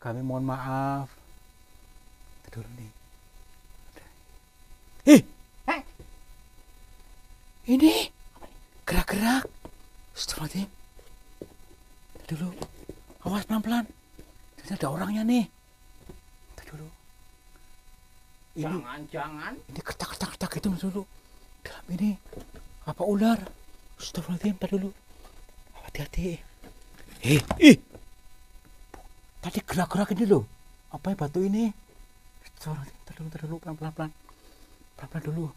Kami mohon maaf. Dulu nih. Ini gerak-gerak. Astagfirullahaladzim. Dulu. Awas pelan-pelan. Jadi ada orangnya nih. Dulu. Jangan. Ini kertak-kertak gitu dulu. Dalam ini apa ular? Astagfirullahaladzim, dulu. Hati-hati. Tadi gerak-gerak ini loh. Apa ya batu ini? Astagfirullahaladzim, dulu pelan-pelan. Pelan-pelan dulu.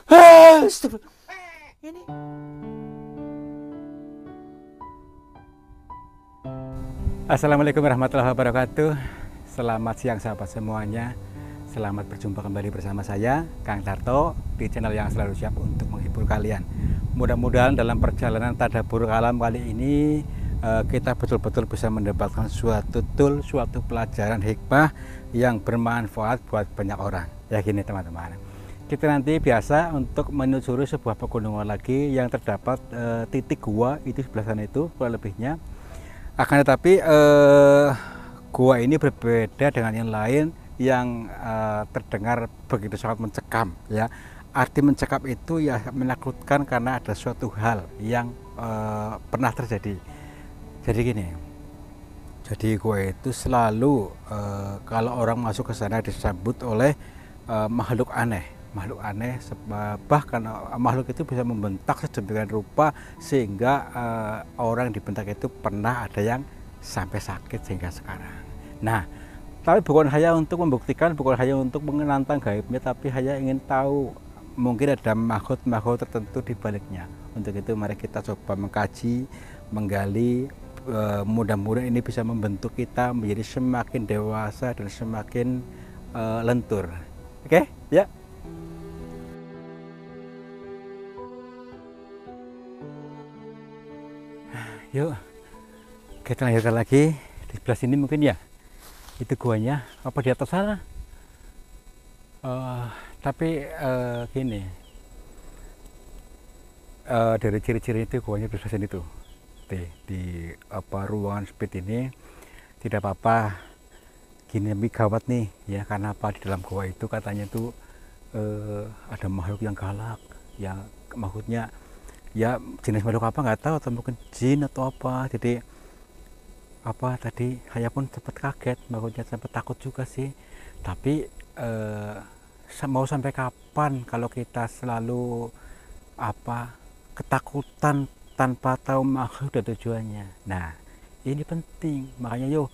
Astagfirullah. Ini. Assalamualaikum warahmatullahi wabarakatuh. Selamat siang sahabat semuanya. Selamat berjumpa kembali bersama saya, Kang Tarto, di channel yang selalu siap untuk menghibur kalian. Mudah-mudahan dalam perjalanan tadabbur kalam kali ini kita betul-betul bisa mendapatkan suatu pelajaran hikmah yang bermanfaat buat banyak orang. Ya gini teman-teman. Kita nanti biasa untuk menyusuri sebuah pegunungan lagi yang terdapat titik gua itu sebelah sana itu kurang lebihnya. Akan tetapi gua ini berbeda dengan yang lain yang terdengar begitu sangat mencekam ya. Arti mencekam itu ya menakutkan karena ada suatu hal yang pernah terjadi. Jadi gini. Jadi gua itu selalu kalau orang masuk ke sana disambut oleh makhluk aneh, bahkan makhluk itu bisa membentak sedemikian rupa sehingga orang yang dibentak itu pernah ada yang sampai sakit sehingga sekarang. Nah, tapi bukan hanya untuk membuktikan, bukan hanya untuk menantang gaibnya, tapi hanya ingin tahu mungkin ada makhluk tertentu di baliknya. Untuk itu mari kita coba mengkaji, menggali, mudah-mudahan ini bisa membentuk kita menjadi semakin dewasa dan semakin lentur. Oke, ya. Yuk kita lanjutkan lagi. Di sebelah sini mungkin ya itu guanya, apa di atas sana tapi gini, dari ciri-ciri itu guanya di sebelah sini tuh di apa ruangan speed ini tidak apa-apa. Gini lebih gawat nih ya, karena apa, di dalam gua itu katanya tuh ada makhluk yang galak yang maksudnya ya jenis makhluk apa nggak tahu, atau mungkin jin atau apa. Jadi apa tadi saya pun sempat kaget, makanya sempat takut juga sih. Tapi mau sampai kapan kalau kita selalu apa ketakutan tanpa tahu maksud dan tujuannya. Nah ini penting, makanya yuk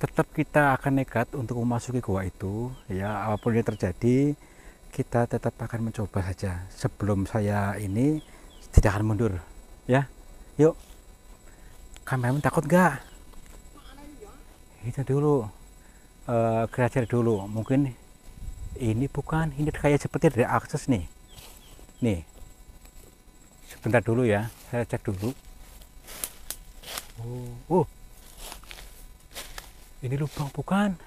tetap kita akan nekat untuk memasuki gua itu ya. Apapun yang terjadi kita tetap akan mencoba saja. Sebelum saya ini tidak akan mundur ya. Yuk, kameramen takut nggak? Itu dulu belajar dulu. Mungkin ini bukan, ini kayak seperti dari akses nih sebentar dulu ya, saya cek dulu. Ini lubang bukan,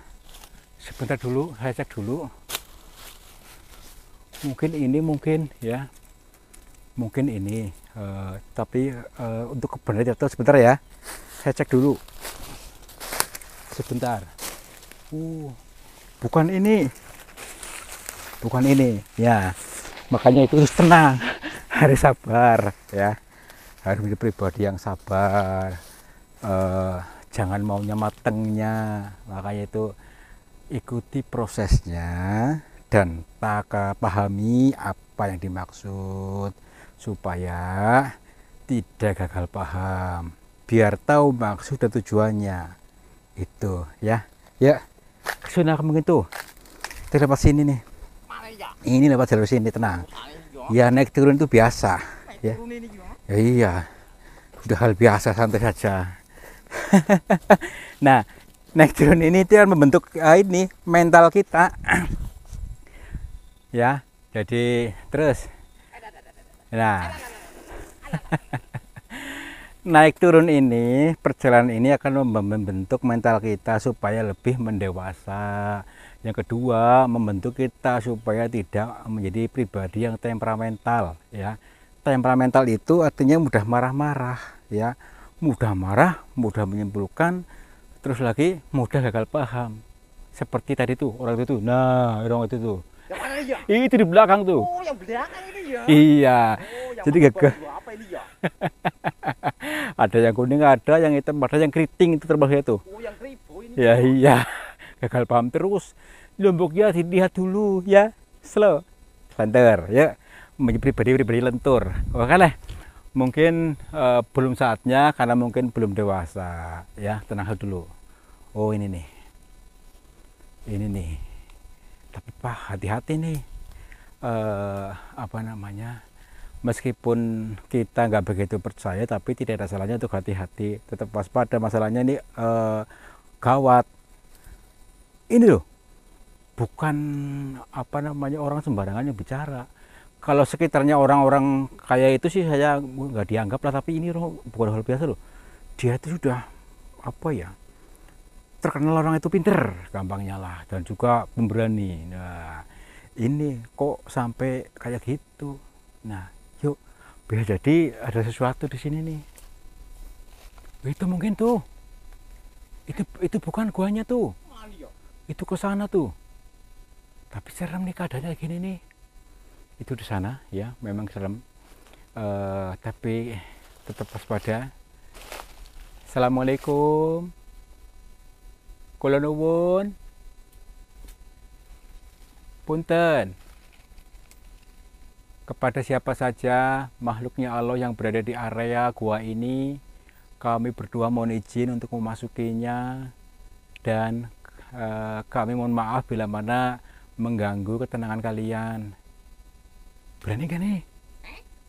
sebentar dulu saya cek dulu. Mungkin ini ya, mungkin ini tapi untuk kebenaran atau sebentar ya, saya cek dulu sebentar. Bukan ini ya, makanya itu harus tenang, harus sabar ya, harus menjadi pribadi yang sabar, jangan maunya matengnya. Makanya itu ikuti prosesnya dan pahami apa yang dimaksud supaya tidak gagal paham, biar tahu maksud dan tujuannya itu ya. Ya kesana mungkin tuh kita lewat sini nih, ini lewat jalur sini, tenang ya, naik turun itu biasa ya. Ya iya, sudah hal biasa, santai saja. Nah naik turun ini itu kan membentuk ini mental kita ya. Jadi terus nah naik turun ini, perjalanan ini akan membentuk mental kita supaya lebih mendewasa. Yang kedua, membentuk kita supaya tidak menjadi pribadi yang temperamental ya. Temperamental itu artinya mudah marah-marah ya, mudah marah, mudah menyimpulkan, Terus lagi mudah gagal paham. Seperti tadi tuh orang itu tuh. Nah, orang itu tuh. Yang mana ya? Itu di belakang tuh. Oh, yang belakang ini ya. Iya. Oh, yang Jadi gagal. apa ini ya? Ada yang kuning, ada yang hitam, ada yang keriting itu terbahaya tuh. Oh, yang kribo ini. Ya iya. Gagal paham terus. Lomboknya dilihat dulu ya. Slow. Sebentar ya. Menjadi pribadi lentur. Oke lah. Mungkin belum saatnya karena mungkin belum dewasa ya. Tenang dulu. Oh ini nih. Ini nih. Tapi Pak hati-hati nih. Apa namanya? Meskipun kita nggak begitu percaya, tapi tidak ada salahnya untuk hati-hati. Tetap waspada. Masalahnya ini gawat. Ini loh. Bukan apa namanya orang sembarangan yang bicara. Kalau sekitarnya orang-orang kayak itu sih saya nggak dianggap lah, tapi ini bukan hal biasa loh. Dia itu sudah apa ya, terkenal orang itu pinter gampangnya lah, dan juga pemberani. Nah ini kok sampai kayak gitu. Nah yuk, bisa jadi ada sesuatu di sini nih. Itu mungkin tuh, itu bukan guanya tuh, itu ke sana tuh. Tapi serem nih keadaannya gini nih. Itu di sana ya, memang serem. Tapi tetap waspada. Assalamualaikum. Kula nuwun. Punten. Kepada siapa saja makhluknya Allah yang berada di area gua ini, kami berdua mohon izin untuk memasukinya, dan kami mohon maaf bila mana mengganggu ketenangan kalian. Berani gak nih?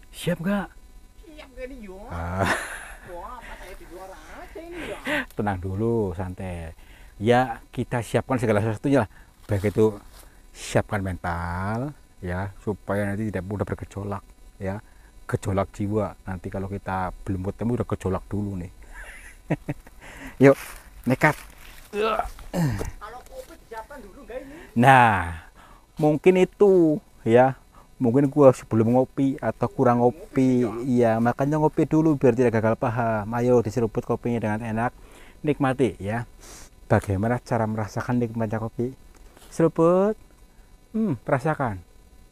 Siap gak? Siap gak nih, yo? Wah, apa saya di luar aja ini ya? Tenang dulu, santai. Ya, kita siapkan segala sesuatunya lah. Baik itu siapkan mental, ya, supaya nanti tidak mudah bergejolak, ya. Gejolak jiwa. Nanti kalau kita belum ketemu udah gejolak dulu nih. Yuk, nekat. Kalau kopi disiapkan dulu gak ini? Nah, mungkin itu, ya. Mungkin gua sebelum ngopi atau kurang ngopi, iya makanya ngopi dulu biar tidak gagal paham. Ayo diseruput kopinya dengan enak, nikmati ya. Bagaimana cara merasakan nikmatnya kopi? Seruput, rasakan.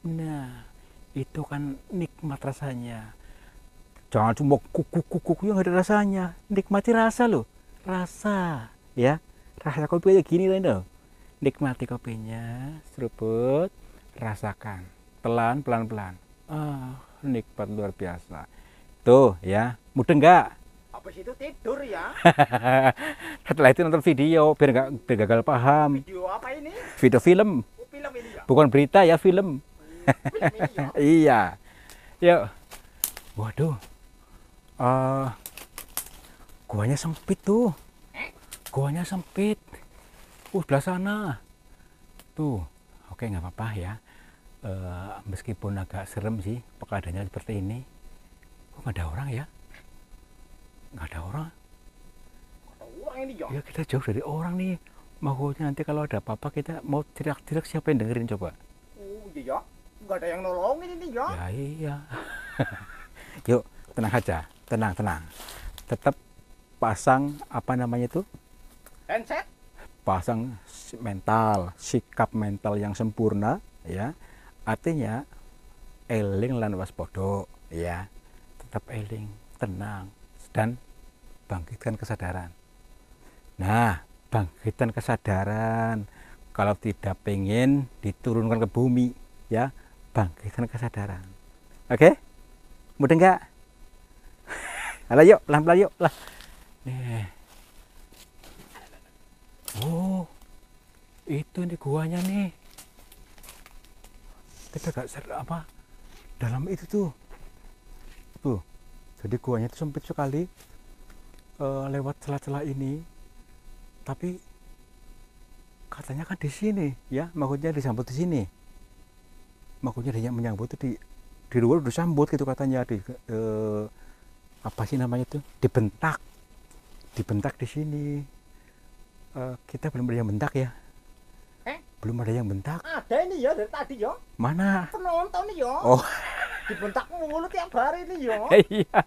Nah, itu kan nikmat rasanya. Jangan cuma kuku yang ada rasanya. Nikmati rasa loh, rasa ya. Rasa kopi aja gini loh. Nikmati kopinya, seruput, rasakan. Pelan-pelan. Nikmat luar biasa. Tuh ya, mudeng nggak? Habis itu tidur ya? Setelah itu nonton video biar nggak gagal paham. Video apa ini? Video film, Oh, film ini ya? bukan berita ya, film. Film ini ya? Iya. Yuk. Waduh. Guanya sempit tuh. Guanya sempit. Sebelah sana. Tuh. Oke, nggak apa-apa ya. Meskipun agak serem sih keadaannya seperti ini. Kok nggak ada orang ya? Nggak ada orang. Ada orang ini ya? Ya kita jauh dari orang nih. Makanya nanti kalau ada apa-apa kita mau teriak-teriak, siapa yang dengerin coba? Oh iya ya? Nggak ada yang nolongin ini ya? Ya iya. Yuk tenang aja, tenang. Tetap pasang apa namanya itu? Handset? Pasang mental, sikap mental yang sempurna ya. Artinya eling lan waspada ya. Tetap eling, tenang, dan bangkitkan kesadaran. Nah, bangkitkan kesadaran. Kalau tidak pengen diturunkan ke bumi ya, bangkitkan kesadaran. Oke? Mudah enggak? Alah yuk, pelan-pelan yuk lah. Oh, itu nih guanya nih. Kita gak apa dalam itu tuh. Jadi guanya itu sempit sekali, lewat celah-celah ini. Tapi katanya kan di sini ya, maksudnya disambut di sini. Maksudnya dia menyambut itu di luar udah sambut gitu katanya, di apa sih namanya itu, dibentak di sini. Kita belum ada yang bentak ya. Belum ada yang bentak. Ada ini ya dari tadi ya? Mana? Penonton nih ya? Oh Dibentak mulu tiap hari nih yo. Iya,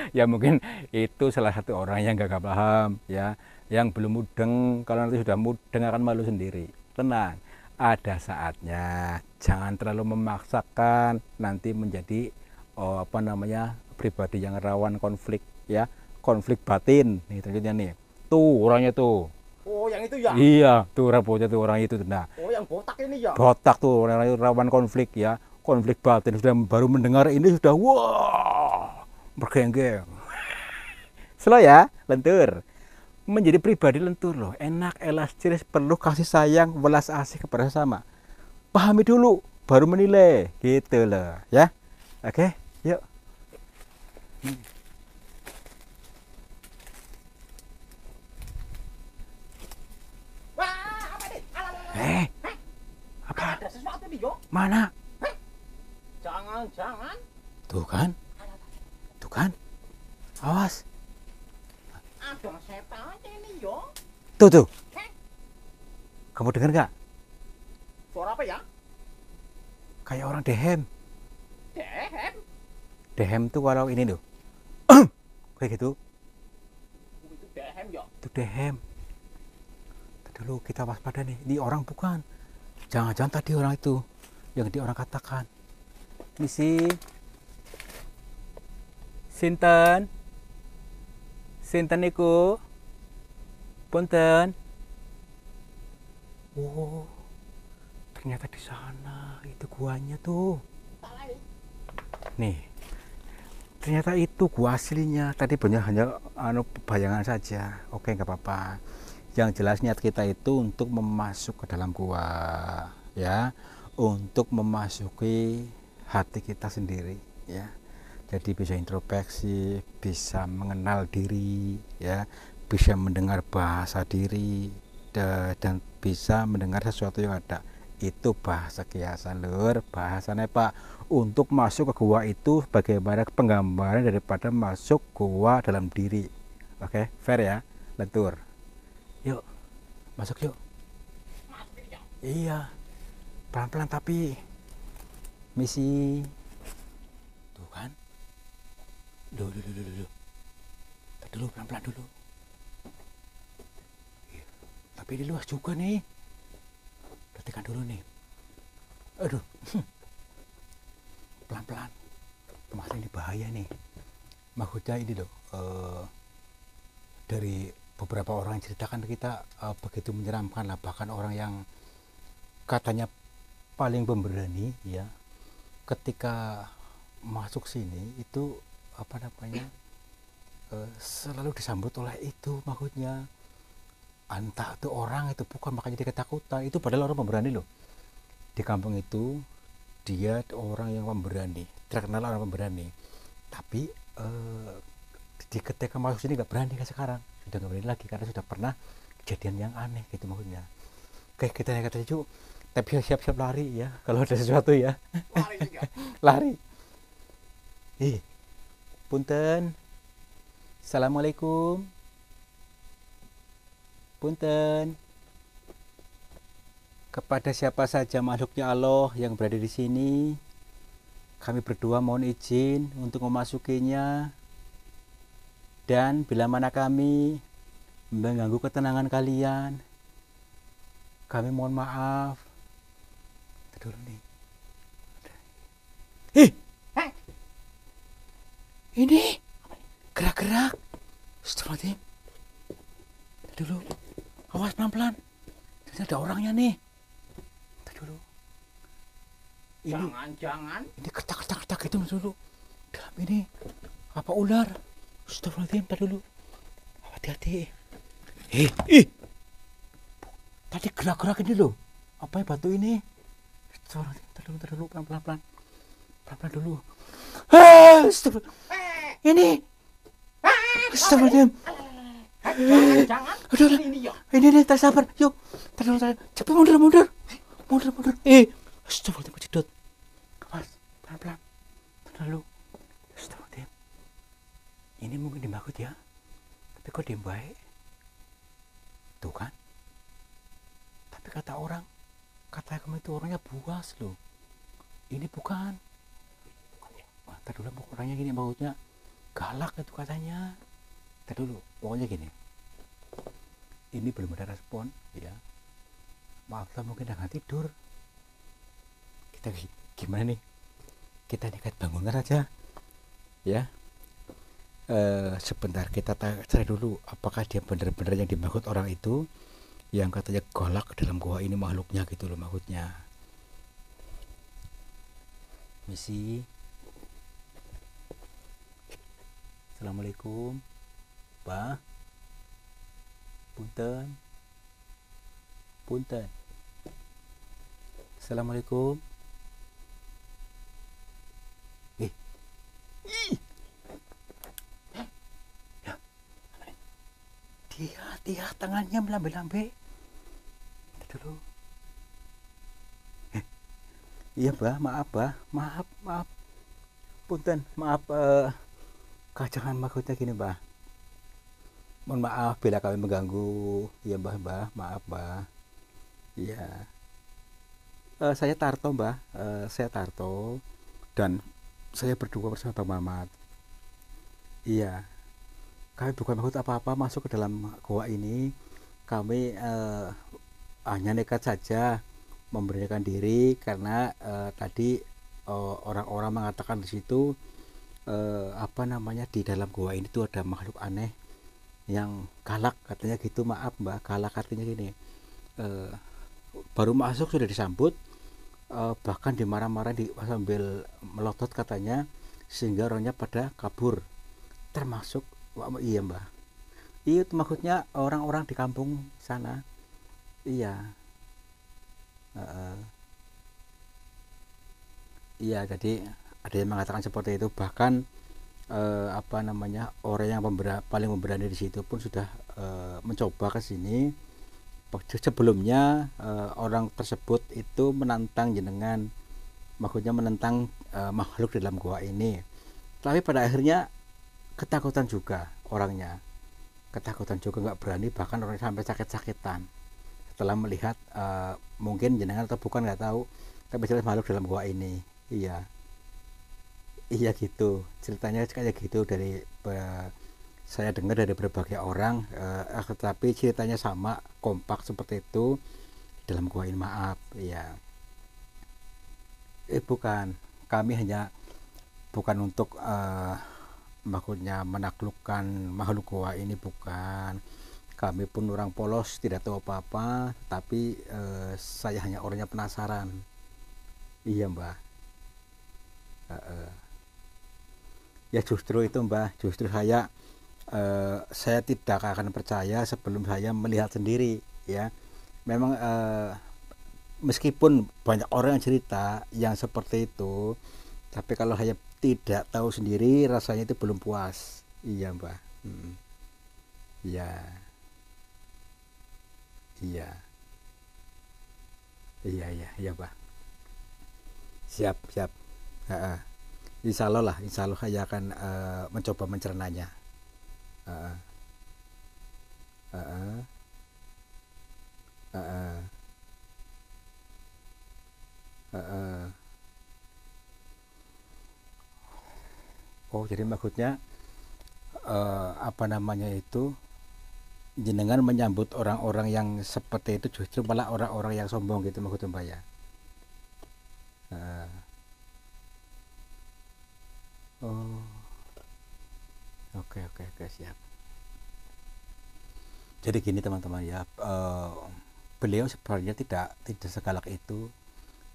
ya mungkin itu salah satu orang yang gak paham ya, yang belum mudeng. Kalau nanti sudah mudeng akan malu sendiri. Tenang, ada saatnya. Jangan terlalu memaksakan nanti menjadi apa namanya pribadi yang rawan konflik ya, konflik batin. Nih terjadinya nih. Tuh orangnya tuh. Oh, yang itu ya. Iya, tuh rambutnya tuh orang itu. Nah, Oh, yang botak ini ya. botak tuh orang rawan konflik ya, konflik batin. Sudah baru mendengar ini sudah wah bergenggeng. Slow ya, lentur. Menjadi pribadi lentur loh, enak, elastis, perlu kasih sayang, welas asih kepada sesama. Pahami dulu, baru menilai, gitu loh, ya. Oke, yuk. Wah, apa nih? Alah. Eh, apa? Ada sesuatu nih yo. Mana? Jangan-jangan Tuh kan, tuh kan. Awas. ada setan ini yo. Tuh tuh. Kamu dengar nggak? Suara apa ya? Kayak orang dehem. Dehem. Dehem tuh kalau ini loh. Kayak gitu. Itu dehem yo. Itu dehem. Tadi dulu kita waspada nih. Ini orang bukan. Jangan-jangan tadi orang itu yang di orang katakan. Misi. Sinten. Sinten niku. Punten. Oh, ternyata di sana itu guanya tuh. Nih, ternyata itu gua aslinya. Tadi benar hanya bayangan saja. Oke, nggak apa-apa. Yang jelas niat kita itu untuk memasuk ke dalam gua, ya, untuk memasuki hati kita sendiri, ya. Jadi bisa introspeksi, bisa mengenal diri, ya, bisa mendengar bahasa diri, dan bisa mendengar sesuatu yang ada. Itu bahasa kiasan lur, bahasanya Pak. Untuk masuk ke gua itu bagaimana penggambaran daripada masuk gua dalam diri. Oke, fair ya, lentur. Yuk, masuk yuk. Iya, pelan-pelan tapi misi. Tuh kan. Dulu. Dulu pelan-pelan dulu. Tapi ini luas juga nih. Perhatikan dulu nih. Aduh. Pelan-pelan. Kemarin ini bahaya nih. Maksudnya ini loh. Dari beberapa orang yang ceritakan kita begitu menyeramkan lah. Bahkan orang yang katanya paling pemberani ya. Ketika masuk sini itu apa namanya. Selalu disambut oleh itu maksudnya. Entah itu orang itu bukan makanya dia ketakutan, itu padahal orang pemberani loh. Di kampung itu dia orang yang pemberani, terkenal orang pemberani, tapi di ketika masuk sini nggak berani kayak sekarang, sudah nggak berani lagi karena sudah pernah kejadian yang aneh gitu maksudnya. Kayak kita yang kata cuy, tapi siap-siap lari ya kalau ada sesuatu ya. Lari juga. Lari. Punten. Assalamualaikum. Punten. Kepada siapa saja makhluknya Allah yang berada di sini, kami berdua mohon izin untuk memasukinya. Dan bila mana kami mengganggu ketenangan kalian, kami mohon maaf. Dulu nih. Ini gerak-gerak. Astagfirullahaladzim. Dulu. Awas pelan-pelan. Ini ada orangnya nih. Dulu. Jangan-jangan Ini kertak itu dulu. Dalam ini apa ular? Astagfirullahaladzim, tar dulu. Hati-hati. Tadi gerak-gerak ini loh. Apa ya batu ini? Astagfirullahaladzim, tar dulu pelan-pelan. Pelan-pelan dulu. Astagfirullahaladzim. Ini. Astagfirullahaladzim. jangan Aduh, ini ya. ini tak sabar. Yuk, tar. Cepet mundur. Astagfirullahaladzim, kejedot. Awas, pelan-pelan. Lalu, astagfirullahaladzim. Ini mungkin dimaksud ya. Tapi kok diem baik? Tuh kan. Tapi kata orang, kata kamu itu orangnya buas loh. Ini bukan. Tadi dulu orangnya gini, maksudnya galak itu katanya. Tadi dulu pokoknya gini, ini belum ada respon ya, maaf lah mungkin jangan tidur. Kita gimana nih, kita nekat bangunkan aja ya. Sebentar kita cari dulu apakah dia benar-benar yang dimaksud orang itu yang katanya golak dalam gua ini makhluknya gitu loh maksudnya. Misi. Assalamualaikum Pak. Punten. Punten. Assalamualaikum. Ih. Dia tangannya melambai-lambai. Dulu. Iya Bah, maaf Bah, maaf. Punten, maaf. Kacangan maksudnya gini Bah. Mohon maaf bila kami mengganggu. Iya Bah, maaf Bah. Iya. Saya Tarto Bah, saya Tarto dan saya berdua bersama Bang Mamat. Iya. Kami bukan maksud apa-apa masuk ke dalam goa ini. Kami hanya nekat saja memberanikan diri karena tadi orang-orang mengatakan di situ di dalam goa ini tuh ada makhluk aneh yang galak katanya gitu. Maaf Mbak, galak artinya gini, baru masuk sudah disambut, bahkan dimarah-marah sambil melotot katanya, sehingga orangnya pada kabur termasuk. Iya Mbak, itu maksudnya orang-orang di kampung sana. Iya. Iya, jadi ada yang mengatakan seperti itu. Bahkan orang yang paling memberani di situ pun sudah mencoba ke sini. Sebelumnya orang tersebut itu menantang jenengan, maksudnya menentang makhluk dalam gua ini. Tapi pada akhirnya ketakutan juga orangnya, nggak berani, bahkan orang sampai sakit-sakitan setelah melihat mungkin jenengan atau bukan nggak tahu, tapi jelas makhluk dalam gua ini. Iya gitu ceritanya, kayak gitu dari saya dengar dari berbagai orang, tetapi ceritanya sama kompak seperti itu dalam gua ini. Maaf ya, bukan, kami hanya bukan untuk maksudnya menaklukkan makhluk goa ini, bukan. Kami pun orang polos, tidak tahu apa-apa, tapi saya hanya orangnya penasaran. Iya Mbak. Ya justru itu Mbak, justru saya tidak akan percaya sebelum saya melihat sendiri ya. Memang meskipun banyak orang yang cerita yang seperti itu, tapi kalau saya tidak tahu sendiri rasanya itu belum puas. Iya Mbak. Iya. Iya Mbak. Siap. Insya Allah saya akan mencoba mencernanya. Oh, jadi maksudnya jenengan menyambut orang-orang yang seperti itu justru malah orang-orang yang sombong gitu maksudnya Mbak ya. Oh, oke, siap. Jadi gini teman-teman ya, beliau sebenarnya tidak segalak itu,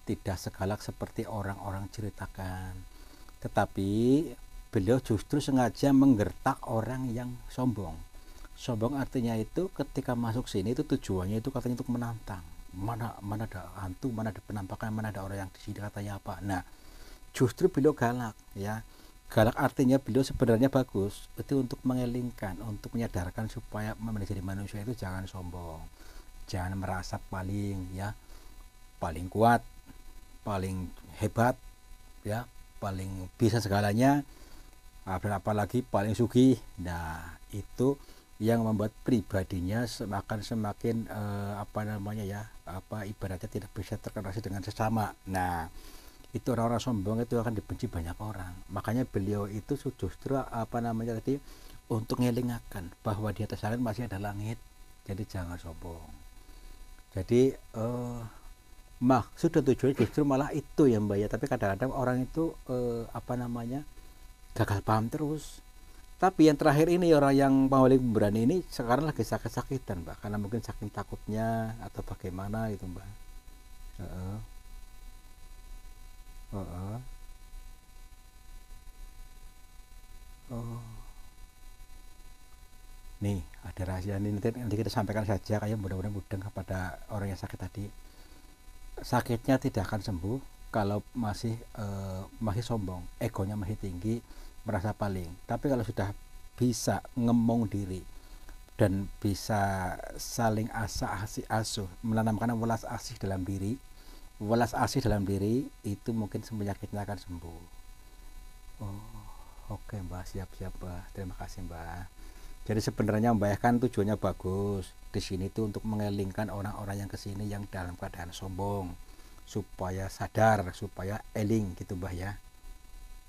tidak segalak seperti orang-orang ceritakan, tetapi beliau justru sengaja menggertak orang yang sombong. Sombong artinya itu ketika masuk sini itu tujuannya itu katanya untuk menantang. Mana ada hantu, mana ada penampakan, mana ada orang yang di sini katanya apa. Nah, justru beliau galak ya. Galak artinya beliau sebenarnya bagus, itu untuk mengelingkan, untuk menyadarkan supaya menjadi manusia itu jangan sombong, jangan merasa paling kuat, paling hebat ya, paling bisa segalanya, apalagi paling sugih. Nah, itu yang membuat pribadinya semakin ibaratnya tidak bisa terkoneksi dengan sesama. Nah, itu orang-orang sombong itu akan dibenci banyak orang. Makanya beliau itu justru apa namanya tadi, untuk ngelingakan bahwa di atas langit masih ada langit, jadi jangan sombong. Jadi maksud dan tujuan justru malah itu ya Mbak ya. Tapi kadang-kadang orang itu apa namanya, gagal paham terus. Tapi yang terakhir ini orang yang paling berani ini sekarang lagi sakit-sakitan Mbak, karena mungkin saking takutnya atau bagaimana gitu Mbak. Heeh. Heeh. Oh, nih ada rahasia nih, nanti kita sampaikan saja, kayak mudah-mudahan mudeng kepada orang yang sakit tadi. Sakitnya tidak akan sembuh kalau masih sombong, egonya masih tinggi, merasa paling. Tapi kalau sudah bisa ngemong diri dan bisa saling asih asuh, menanamkan welas asih dalam diri, itu mungkin penyakitnya akan sembuh. Oh, oke Mbak, siap-siap Mbak. Terima kasih Mbak. Jadi sebenarnya Mbak kan tujuannya bagus. Di sini tuh untuk mengelingkan orang-orang yang kesini yang dalam keadaan sombong, supaya sadar, supaya eling gitu Mbak ya.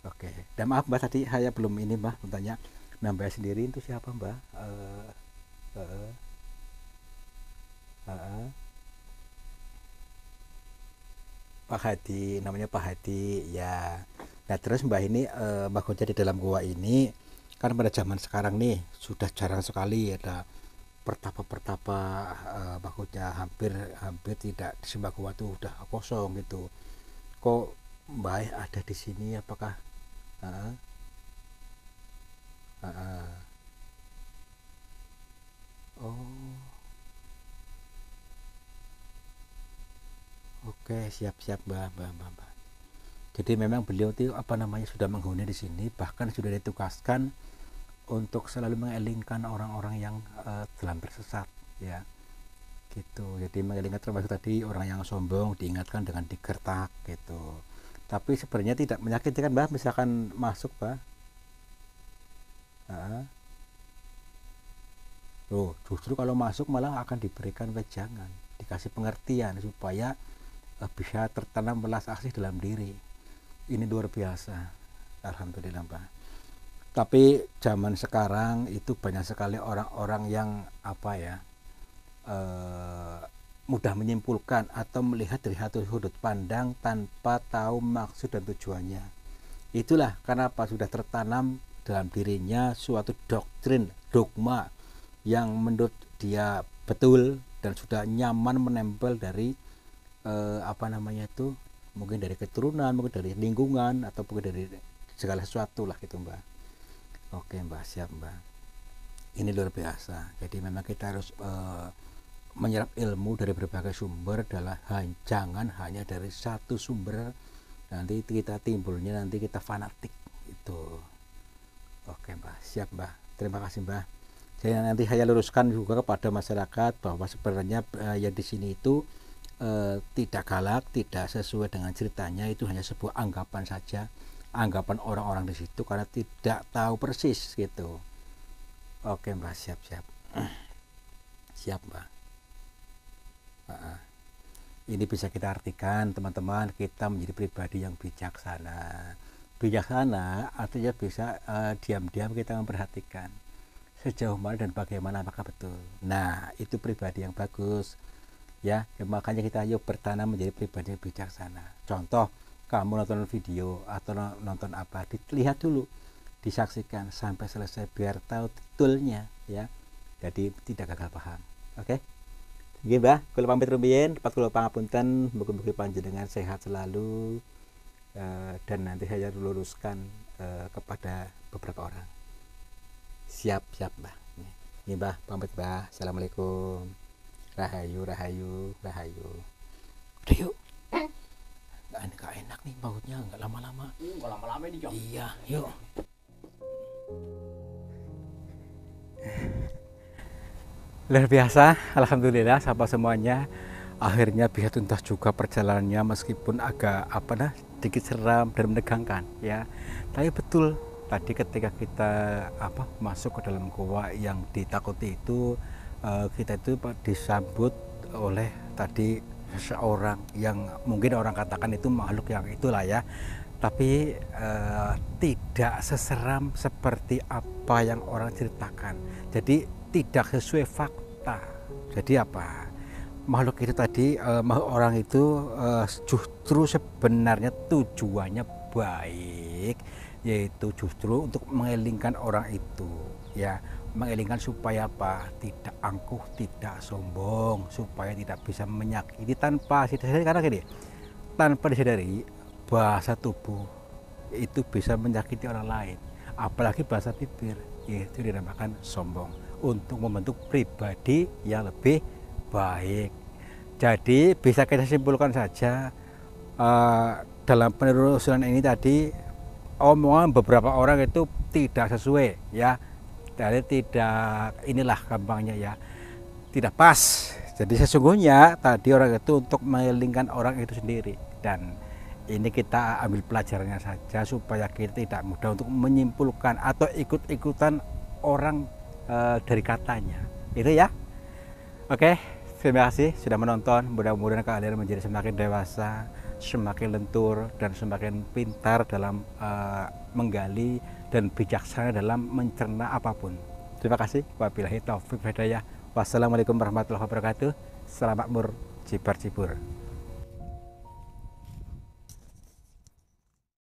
Oke. Dan maaf Mbak, tadi saya belum ini Mbak, bertanya. Nah Mbak sendiri itu siapa Mbak? Pak Hadi, namanya Pak Hadi ya. Nah terus Mbak ini bekerja di dalam gua ini kan pada zaman sekarang nih sudah jarang sekali ada pertapa-pertapa, maksudnya hampir hampir tidak, di sembah gua tuh udah kosong gitu. Kok Mbak ada di sini, apakah uh, uh, uh, oh oke, siap-siap Mbak. Jadi memang beliau itu apa namanya sudah menghuni di sini, bahkan sudah ditugaskan untuk selalu mengelingkan orang-orang yang dalam tersesat ya gitu. Jadi mengelingkan termasuk tadi orang yang sombong diingatkan dengan digertak gitu. Tapi sebenarnya tidak menyakitkan Mbak, misalkan masuk Mbak. Loh, justru kalau masuk malah akan diberikan wejangan, dikasih pengertian supaya bisa tertanam welas asih dalam diri. Ini luar biasa, alhamdulillah Mbak. Tapi zaman sekarang itu banyak sekali orang-orang yang apa ya, mudah menyimpulkan atau melihat dari satu sudut pandang tanpa tahu maksud dan tujuannya. Itulah kenapa sudah tertanam dalam dirinya suatu doktrin, dogma yang menurut dia betul dan sudah nyaman menempel dari apa namanya itu, mungkin dari keturunan, mungkin dari lingkungan, atau mungkin dari segala sesuatu lah gitu Mbak. Oke Mbak, siap Mbak. Ini luar biasa. Jadi memang kita harus menyerap ilmu dari berbagai sumber, adalah jangan hanya dari satu sumber, nanti kita timbulnya nanti kita fanatik itu. Oke Mbak, siap Mbak. Terima kasih Mbak. Jadi nanti saya luruskan juga kepada masyarakat bahwa sebenarnya yang di sini itu tidak galak, tidak sesuai dengan ceritanya, itu hanya sebuah anggapan saja, anggapan orang-orang di situ karena tidak tahu persis gitu. Oke Mbak, siap siap Mbak. Ini bisa kita artikan teman-teman, kita menjadi pribadi yang bijaksana. Bijaksana artinya bisa diam-diam kita memperhatikan sejauh mana dan bagaimana apakah betul. Nah itu pribadi yang bagus ya, makanya kita yuk bertanam menjadi pribadi yang bijaksana. Contoh, kamu nonton video atau nonton apa, dilihat dulu, disaksikan sampai selesai biar tahu betulnya ya, jadi tidak gagal paham. Oke, gini Mbak, kula pamit rumiyin, dapat kula pangapunten, mugi-mugi panjenengan sehat selalu, dan nanti saya luruskan kepada beberapa orang. Siap Mbak. Ini Mbak, pamit Mbak. Assalamualaikum. Rahayu. Udah yuk. Nggak enak nih bautnya, nggak lama-lama. Nggak lama-lama ini Jok. Iya, yuk. Luar biasa, alhamdulillah sahabat semuanya. Akhirnya bisa tuntas juga perjalanannya, meskipun agak sedikit seram dan menegangkan ya. Tapi betul tadi ketika kita masuk ke dalam goa yang ditakuti itu, kita itu disambut oleh tadi seseorang yang mungkin orang katakan itu makhluk yang itulah ya, tapi tidak seseram seperti apa yang orang ceritakan. Jadi tidak sesuai fakta. Jadi apa? Makhluk itu tadi, orang itu justru sebenarnya tujuannya baik, yaitu justru untuk mengelingkan orang itu, ya, mengelingkan supaya apa? Tidak angkuh, tidak sombong, supaya tidak bisa menyakiti tanpa disadari. Karena gini, tanpa disadari bahasa tubuh itu bisa menyakiti orang lain, apalagi bahasa bibir, yaitu dinamakan sombong, untuk membentuk pribadi yang lebih baik. Jadi bisa kita simpulkan saja, dalam penelusuran ini tadi omongan beberapa orang itu tidak sesuai ya, jadi tidak, inilah gampangnya ya, tidak pas. Jadi sesungguhnya tadi orang itu untuk mengelingkan orang itu sendiri, dan ini kita ambil pelajarannya saja supaya kita tidak mudah untuk menyimpulkan atau ikut-ikutan orang dari katanya itu ya. Oke, terima kasih sudah menonton. Mudah-mudahan kalian menjadi semakin dewasa, semakin lentur, dan semakin pintar dalam menggali dan bijaksana dalam mencerna apapun. Terima kasih. Wabillahi taufiq wal hidayah. Wassalamualaikum warahmatullahi wabarakatuh. Selamat makmur, cibar cibur.